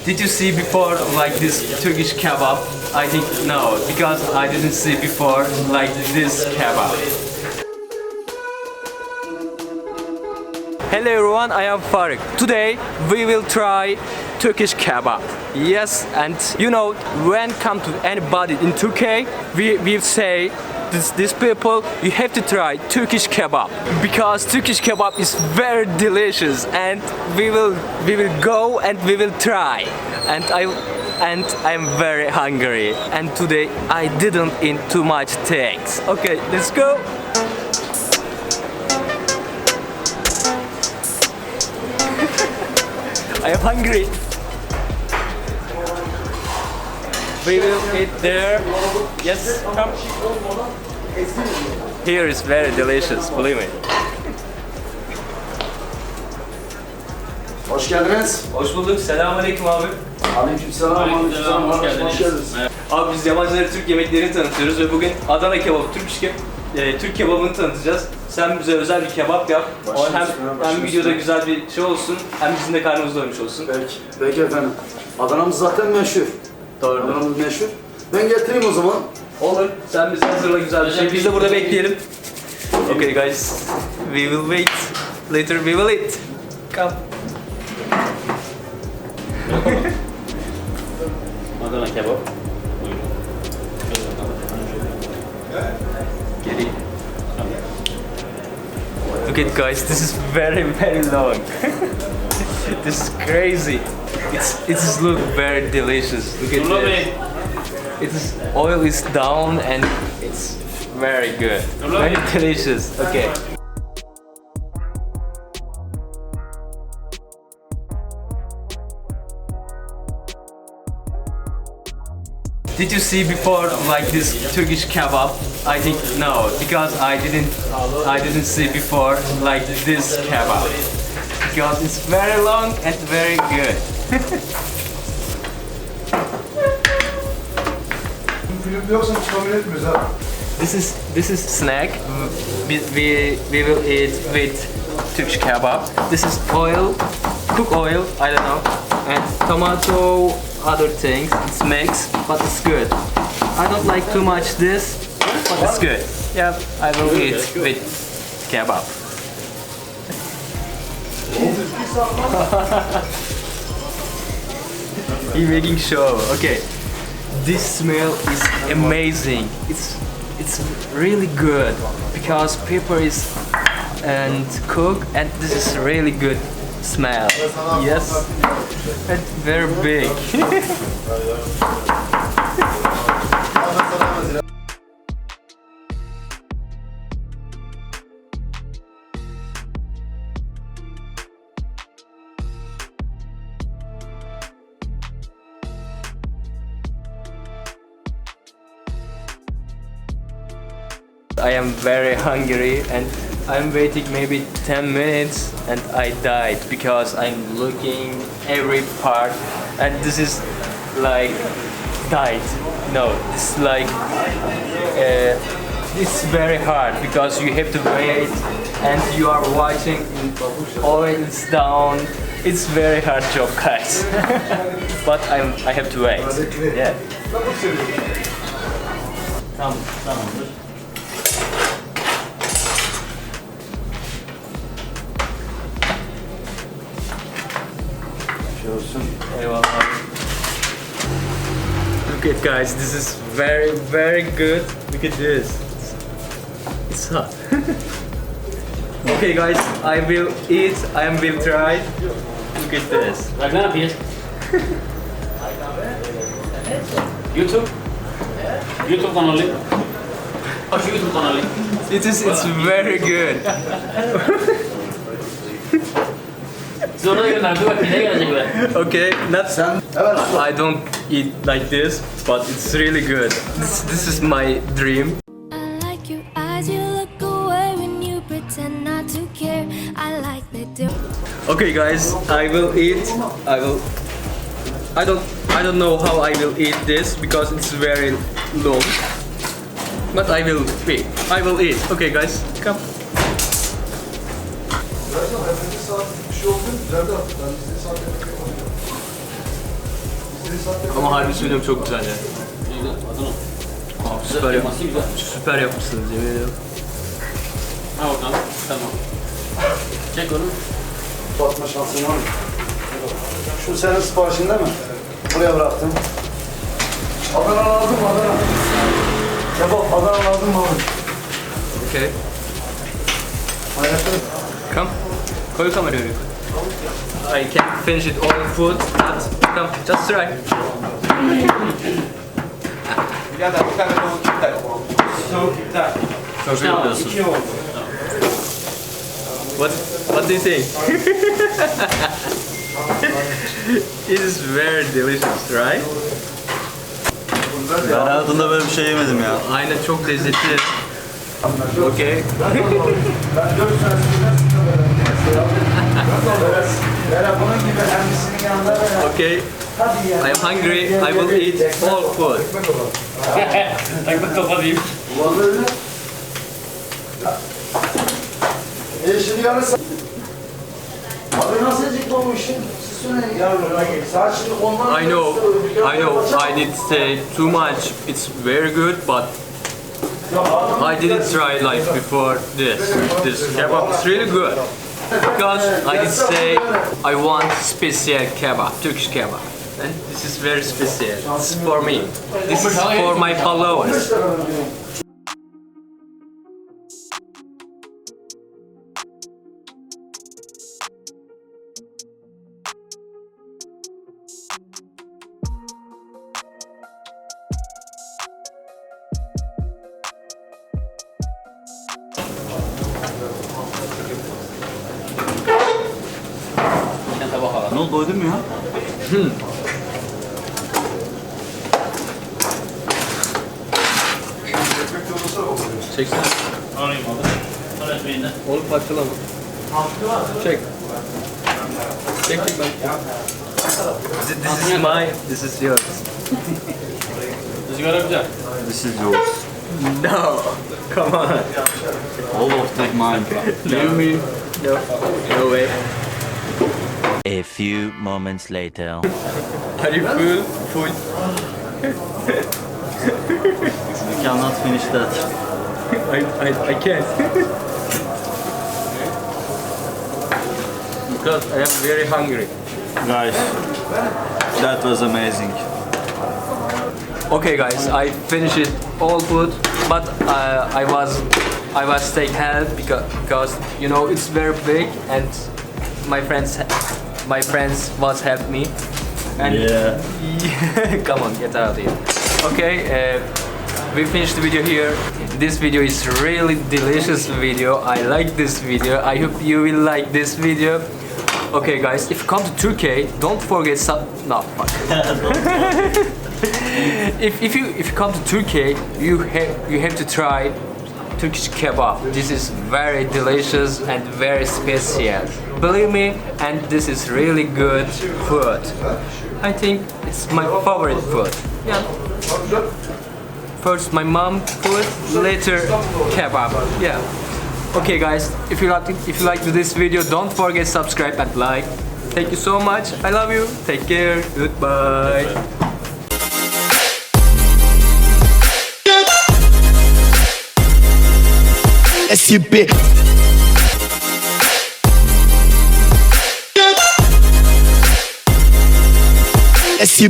Did you see before like this Turkish kebab? I think no, because I didn't see before like this kebab. Hello everyone, I am Faruk. Today we will try Turkish kebab. Yes, and you know, when come to anybody in Turkey, we say these people, you have to try Turkish kebab because Turkish kebab is very delicious, and we will go and we will try. And I'm very hungry, and today I didn't eat too much things. Okay, let's go. I am hungry. We will eat there. Yes, come. Here is very delicious, believe me. Hoş geldiniz. Hoş bulduk. Selamünaleyküm abi. Aleykümselam. Aleykümselam. Hoş geldiniz. Abi biz yabancılara Türk yemeklerini tanıtıyoruz ve bugün Adana kebabı, Türk kebabını tanıtacağız. Sen bize özel bir kebap yap. Hem videoda güzel bir şey olsun, hem bizim de karnımız doymuş olsun. Peki efendim. Adana'mız zaten meşhur. Doğru. Adana'mız meşhur. Ben getireyim o zaman. Olur. Sen bize hazırla güzel bir şey. Biz de burada bekleyelim. Okay guys, we will wait. Later we will eat. Come. Adana kebap. Get it. Look at guys, this is very long. This is crazy. It's look very delicious. Look at this. Its oil is down and it's very good. Very delicious. Okay. Did you see before like this Turkish kebab? I think no, because I didn't see before like this kebab. Because it's very long and very good. This is snack. We will eat with Turkish kebab. This is oil, cook oil, I don't know, and tomato, other things. It's mixed, but it's good. I don't like too much this, but it's good. Yeah, I will eat with kebab. He making show. Okay. This smell is amazing. It's really good because pepper is and cook, and this is really good smell. Yes, and very big. I am very hungry and I'm waiting maybe 10 minutes and I died because I'm looking every part, and this is like died. No, it's like it's very hard because you have to wait and you are watching oil is down. It's very hard job, guys. But I have to wait. Yeah. Tamamdır. Look at guys, this is very good. Look at this. It's hot. Okay guys, I will eat, I will try. Look at this. Bak ne yapıyoruz? YouTube kanalı. Aç YouTube kanalı. It's very good. Sonra gönderdi bak ne gelecek be. Okay, I don't eat like this, but it's really good. This is my dream. I like your eyes, you look away when you pretend not to care. I like the Okay guys, I will eat. I don't know how I will eat this because it's very long. But I will eat. Okay guys, come. Ama harbi söylüyorum çok güzel ya. Süper, Yapması güzel. süper yapmışsınız yemin ediyorum. Ha bakalım. Tamam. Çek onu. Batma şansın var mı? Şu senin siparişin değil mi? Buraya bıraktım. Adana lazım Adana. Kebap Adana lazım mı abi? Okay. Hayatım. Come. Koy kamerayı oraya. I can't finish it all food, but come, just try. Birader bir tane tavuk iptal. Soğuk iptal. Çok iyi yapıyorsun. 2 oldu. What do you think? It is very delicious, right? Ben hayatımda böyle bir şey yemedim ya. Aynen çok lezzetli. Okay. Ben 4 senesinden böyle bunun gibi emmisinin yanında böyle. Okay. Hadi ya. I am hungry. I will eat all food. Tak bak kapatayım. Vallahi. Şimdi yarın abi nasıl acıkma bu işin? Siz söyleyin. Saat şimdi ondan I know. I did say too much. It's very good, but I didn't try like before this. This kebab is really good. Because I did say I want special kebab, Turkish kebab. And this is very special. This is for me. This is for my followers. Sen tabak al. Ne oldu, doydun mu ya? Çeksene. Alayım abi. Sonra ekmeğinden. Oğlum parçalama. Çek. Çek ben. This is mine. This is yours. Rüzgara güzel. This is yours. No. Come on. All of them mine. Leave me. No. No way. A few moments later. Are you full? Full. You cannot finish that. I can't. Because I am very hungry. Guys, that was amazing. Okay guys, I finished all food, but I was take help because you know it's very big and my friends was help me. And Yeah. come on, get out of here. Okay, we finished the video here. This video is really delicious video. I like this video. I hope you will like this video. Okay guys, if you come to Turkey, don't forget no fuck. if you come to Turkey, you have to try Turkish kebab. This is very delicious and very special. Believe me, and this is really good food. I think it's my favorite food. Yeah. First my mom food, later kebab. Yeah. Okay guys, if you like this video, don't forget subscribe and like. Thank you so much. I love you. Take care. Goodbye. SUP. SUP.